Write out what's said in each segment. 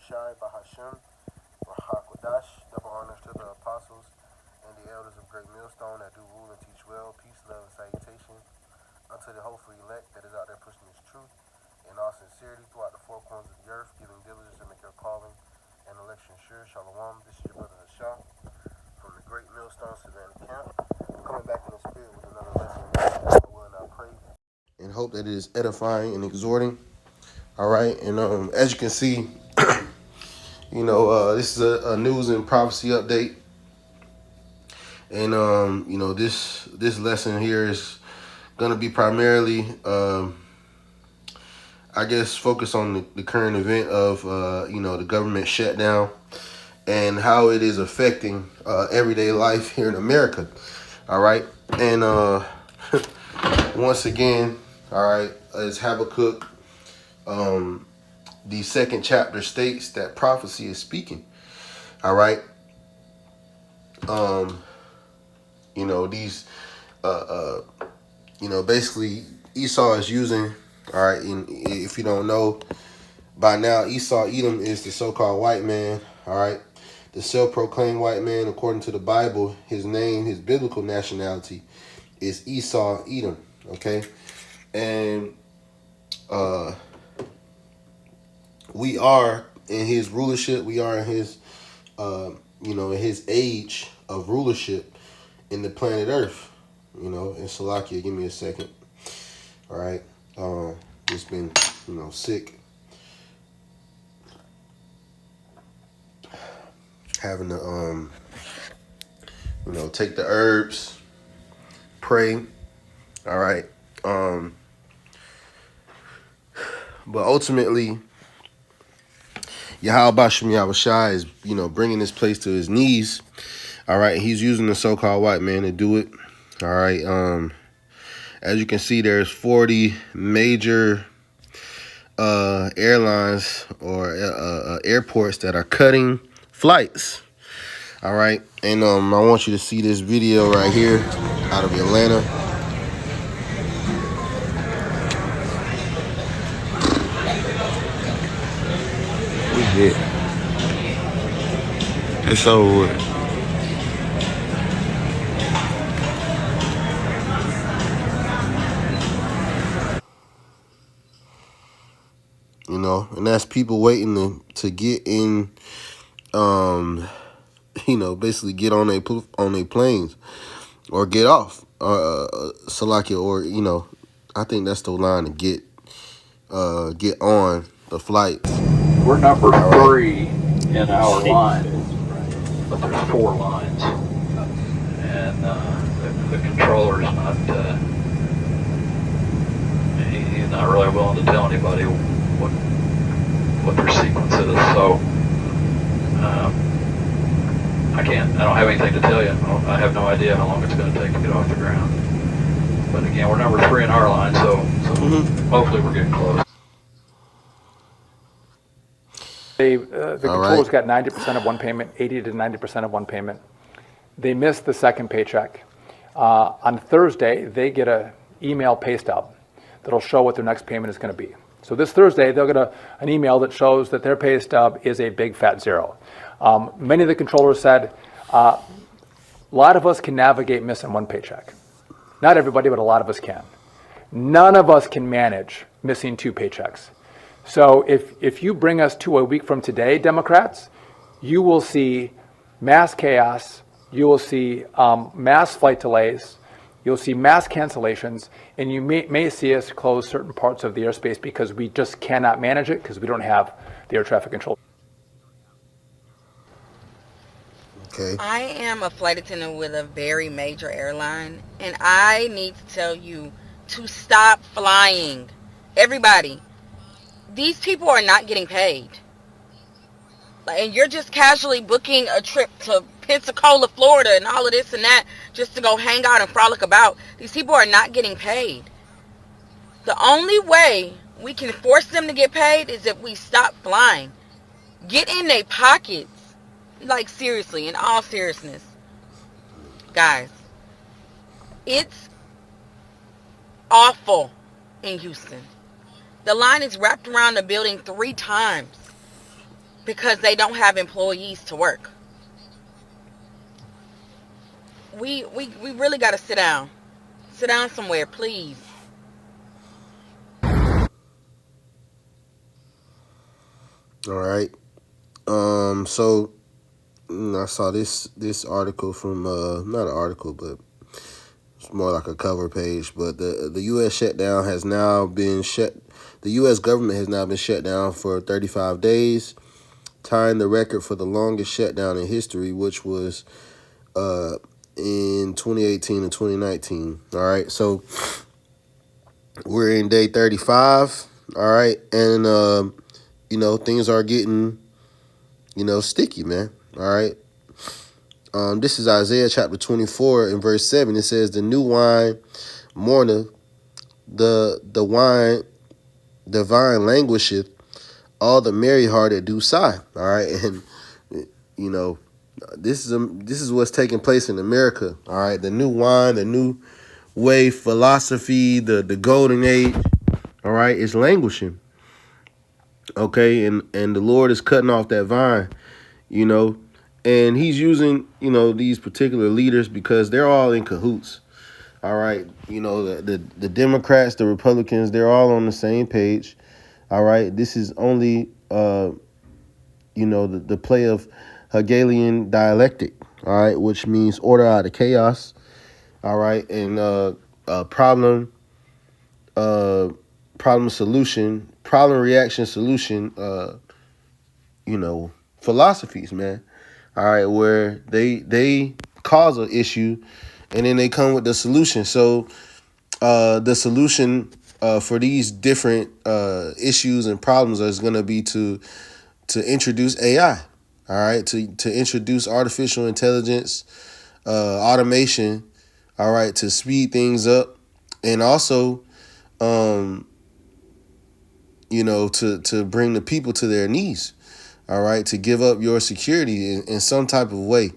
Shai Bahashem, Rahakwadash, double honors to the apostles and the elders of Great Millstone that do rule and teach well, peace, love, and salutation unto the hopeful elect that is out there pushing this truth in all sincerity throughout the four corners of the earth, giving diligence to make your calling and election sure. Shalom, this is your brother Hasham from the Great Millstone Savannah Camp, coming back in the spirit with another lesson. I will not pray and hope that it is edifying and exhorting. All right, and as you can see, this is a news and prophecy update, and this lesson here is gonna be primarily, I guess, focus on the current event of the government shutdown and how it is affecting everyday life here in America. All right, and once again, all right, as Habakkuk, the second chapter states that prophecy is speaking. All right. These, basically Esau is using, all right, and if you don't know by now, Esau Edom is the so-called white man, all right, the self-proclaimed white man. According to the Bible, his name, his biblical nationality is Esau Edom, okay, and we are in his rulership, we are in his in his age of rulership in the planet Earth, and Salakia, give me a second. All right. Just been, sick. Having to, take the herbs, pray. All right. But ultimately, Yahweh Bashem Yahushai is, bringing this place to his knees. All right. He's using the so-called white man to do it. All right. As you can see, there's 40 major airlines or airports that are cutting flights. All right. And I want you to see this video right here out of Atlanta. We hit. It's over with. And that's people waiting to get in, basically get on their planes or get off, Salakia, or I think that's the line to get on the flight. We're number 3 in our line, but there's 4 lines, and the controller's not. He's not really willing to tell anybody what their sequence is. So I don't have anything to tell you. I have no idea how long it's going to take to get off the ground. But again, we're number 3 in our line, so hopefully we're getting close. The controllers got 90% of one payment, 80 to 90% of one payment. They missed the second paycheck. On Thursday, they get an email pay stub that'll show what their next payment is going to be. So this Thursday, they'll get an email that shows that their pay stub is a big fat zero. Many of the controllers said, a lot of us can navigate missing one paycheck. Not everybody, but a lot of us can. None of us can manage missing 2 paychecks. So if you bring us to a week from today, Democrats, you will see mass chaos, you will see mass flight delays, you'll see mass cancellations, and you may see us close certain parts of the airspace because we just cannot manage it because we don't have the air traffic control. Okay. I am a flight attendant with a very major airline, and I need to tell you to stop flying. Everybody. These people are not getting paid. And you're just casually booking a trip to Pensacola, Florida, and all of this and that just to go hang out and frolic about. These people are not getting paid. The only way we can force them to get paid is if we stop flying. Get in their pockets. Like, seriously, in all seriousness. Guys, it's awful in Houston. The line is wrapped around the building 3 times. because they don't have employees to work. We really got to sit down. Sit down somewhere, please. All right. So I saw this article from not an article, but it's more like a cover page. But the U.S. shutdown has now been shut. The U.S. government has now been shut down for 35 days, tying the record for the longest shutdown in history, which was in 2018 and 2019. All right, so we're in day 35. All right, and things are getting sticky, man. All right. This is Isaiah chapter 24 and verse 7. It says, "The new wine mourneth, the vine languisheth, all the merry hearted do sigh." All right, and you know, this is what's taking place in America. All right, the new wine, the new way philosophy, the golden age. All right, it's languishing. Okay, and the Lord is cutting off that vine. And He's using these particular leaders because they're all in cahoots. All right, the Democrats, the Republicans, they're all on the same page. All right, this is only the play of Hegelian dialectic. All right, which means order out of chaos. All right, and problem solution, problem reaction solution. Philosophies, man. All right, where they cause an issue, and then they come with the solution. So the solution for these different issues and problems is going to be to introduce AI. All right, to introduce artificial intelligence, automation. All right, to speed things up, and also, to bring the people to their knees. All right, to give up your security in some type of way.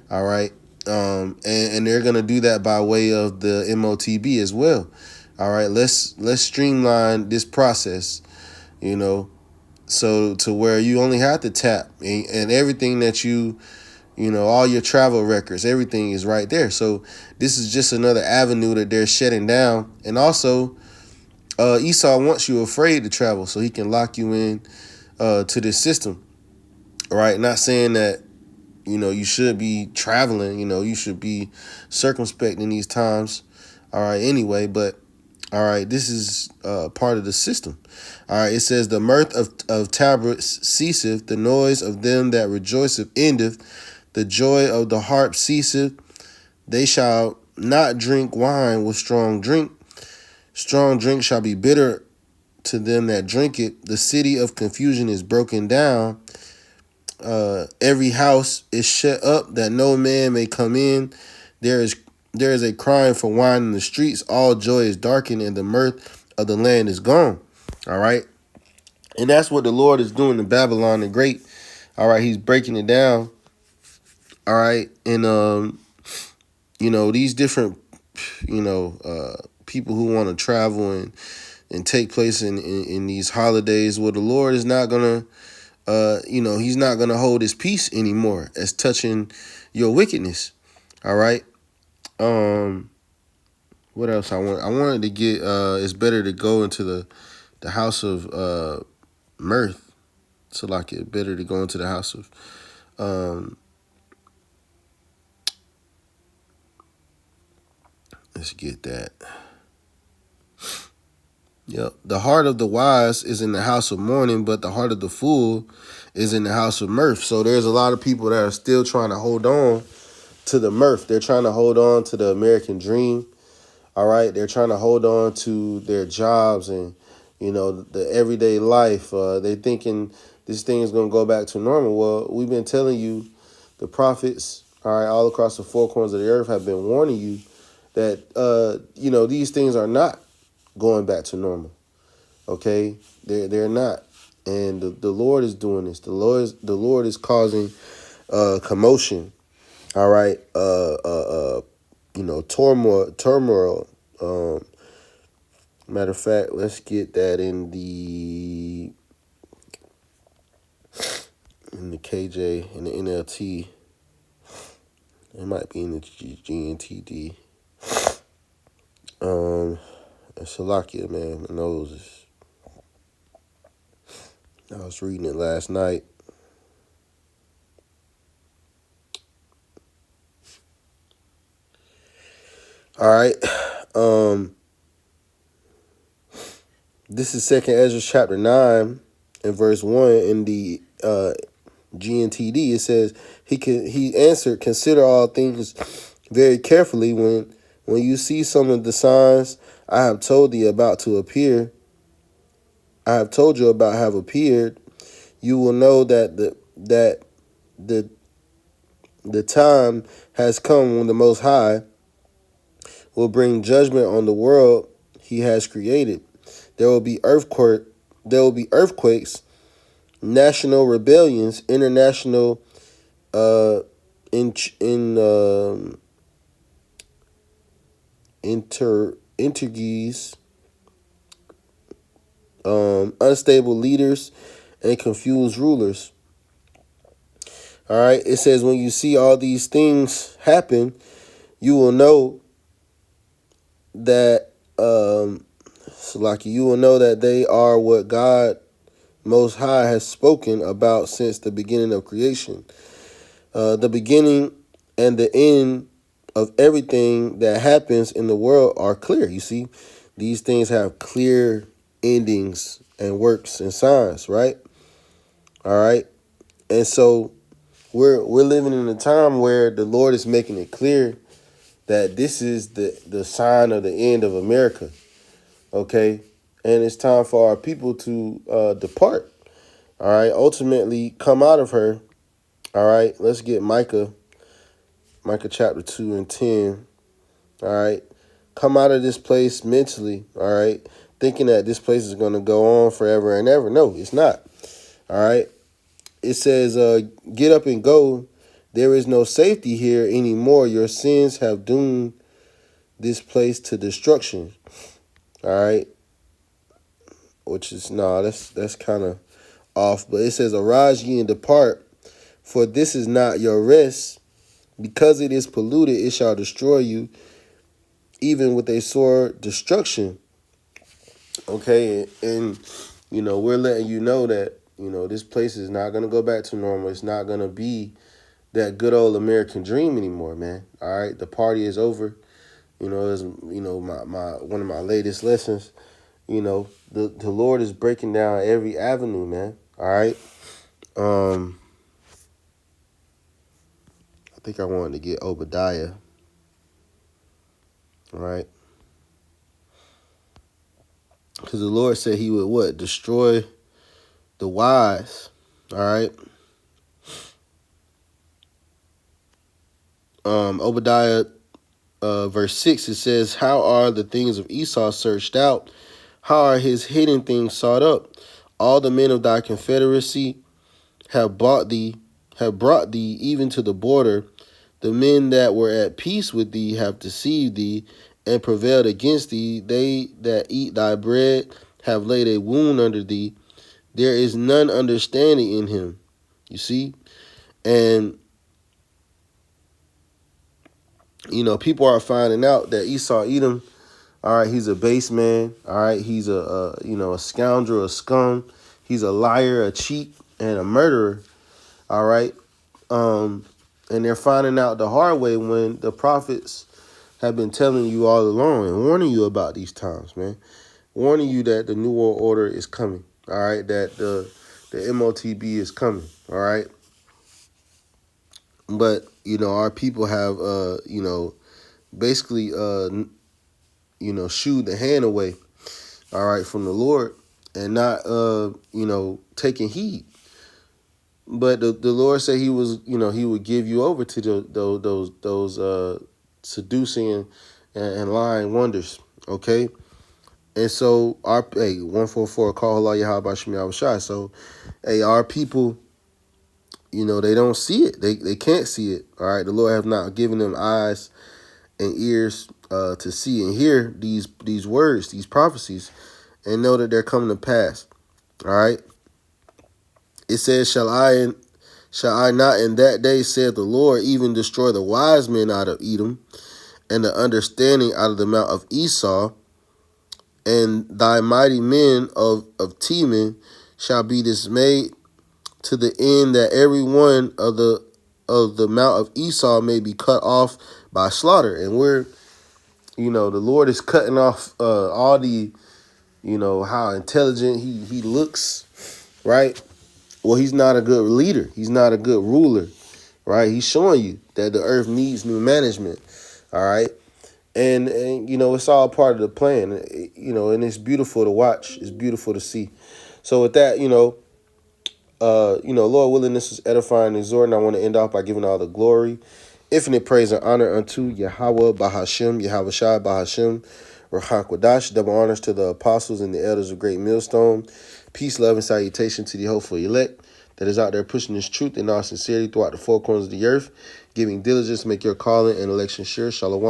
All right, and they're gonna do that by way of the MOTB as well. All right, let's streamline this process. So to where you only have to tap and everything that all your travel records, everything is right there. So this is just another avenue that they're shutting down. And also, Esau wants you afraid to travel so he can lock you in to this system. All right, not saying that you should be traveling. You should be circumspect in these times. All right, anyway, but all right, this is part of the system. All right, it says, "The mirth of tabrets ceaseth, the noise of them that rejoiceth endeth, the joy of the harp ceaseth. They shall not drink wine with strong drink. Strong drink shall be bitter to them that drink it. The city of confusion is broken down. Every house is shut up that no man may come in. There is a crying for wine in the streets. All joy is darkened, and the mirth of the land is gone." All right. And that's what the Lord is doing to Babylon the Great. All right. He's breaking it down. All right. And, these different, people who want to travel and take place in these holidays, well, the Lord is not going to, he's not going to hold his peace anymore as touching your wickedness. All right. What else I wanted to get, it's better to go into the house of Mirth. So like it better to go into the house of let's get that. Yep. The heart of the wise is in the house of mourning, but the heart of the fool is in the house of mirth. So there's a lot of people that are still trying to hold on to the mirth. They're trying to hold on to the American dream. All right. They're trying to hold on to their jobs and, the everyday life. They're thinking this thing is going to go back to normal. Well, we've been telling you, the prophets, all right, all across the four corners of the earth have been warning you that, these things are not going back to normal. Okay. They're not. And the Lord is doing this. The Lord is causing commotion. All right. Turmoil. Matter of fact, let's get that in KJ in the NLT. It might be in the GNTD. And Shalakia, man, knows. I was reading it last night. All right. This is 2nd Ezra chapter 9 and verse 1 in the GNTD. It says, he answered, consider all things very carefully when you see some of the signs I have told thee about to appear. I have told you about have appeared. You will know that the time has come when the Most High will bring judgment on the world he has created. There will be earthquakes, national rebellions, international intrigues, unstable leaders, and confused rulers. All right, it says when you see all these things happen, you will know that you will know that they are what God Most High has spoken about since the beginning of creation. The beginning and the end of everything that happens in the world are clear. You see, these things have clear endings and works and signs, right? All right, and so we're living in a time where the Lord is making it clear that this is the sign of the end of America. Okay, and it's time for our people to depart. All right, ultimately come out of her. All right, let's get Micah chapter 2 and 10. All right, come out of this place mentally. All right, thinking that this place is going to go on forever and ever. No, it's not. All right, it says, get up and go. There is no safety here anymore. Your sins have doomed this place to destruction. All right, which is, that's kind of off. But it says, arise ye and depart, for this is not your rest. Because it is polluted, it shall destroy you, even with a sore destruction. Okay, and we're letting you know that this place is not going to go back to normal. It's not going to be that good old American dream anymore, man. All right, the party is over. As my one of my latest lessons. The Lord is breaking down every avenue, man. All right. I think I wanted to get Obadiah. All right. Because the Lord said he would what? Destroy the wise. All right. Obadiah verse 6, it says, how are the things of Esau searched out? How are his hidden things sought up? All the men of thy confederacy have brought thee even to the border. The men that were at peace with thee have deceived thee and prevailed against thee. They that eat thy bread have laid a wound under thee. There is none understanding in him. You see? And, people are finding out that Esau Edom, all right, he's a base man. All right, he's a scoundrel, a scum. He's a liar, a cheat, and a murderer. All right. And they're finding out the hard way when the prophets have been telling you all along and warning you about these times, man. Warning you that the New World Order is coming. All right, that the MOTB is coming. All right. But, our people have, basically, shooed the hand away, all right, from the Lord and not, taking heed. But the Lord said he was, he would give you over to those seducing and lying wonders. Okay. And so 144 call Allah Yahweh Shemi Shai. So, our people, they don't see it. They can't see it. All right. The Lord have not given them eyes and ears to see and hear these words, these prophecies, and know that they're coming to pass. All right. It says, shall Shall I not in that day, saith the Lord, even destroy the wise men out of Edom, and the understanding out of the mount of Esau, and thy mighty men of Teman shall be dismayed, to the end that every one of the mount of Esau may be cut off by slaughter. And the Lord is cutting off all the, how intelligent he looks, right? Well, he's not a good leader. He's not a good ruler, right? He's showing you that the earth needs new management, all right? And it's all part of the plan, and it's beautiful to watch. It's beautiful to see. So with that, Lord willing, this is edifying and exhorting. I want to end off by giving all the glory, infinite praise and honor unto Yahweh Bahashem, Yahweh Shai Bahashem, Ruach Kwadash. Double honors to the apostles and the elders of Great Millstone. Peace, love, and salutation to the hopeful elect that is out there pushing this truth in all sincerity throughout the four corners of the earth, giving diligence to make your calling and election sure. Shalom.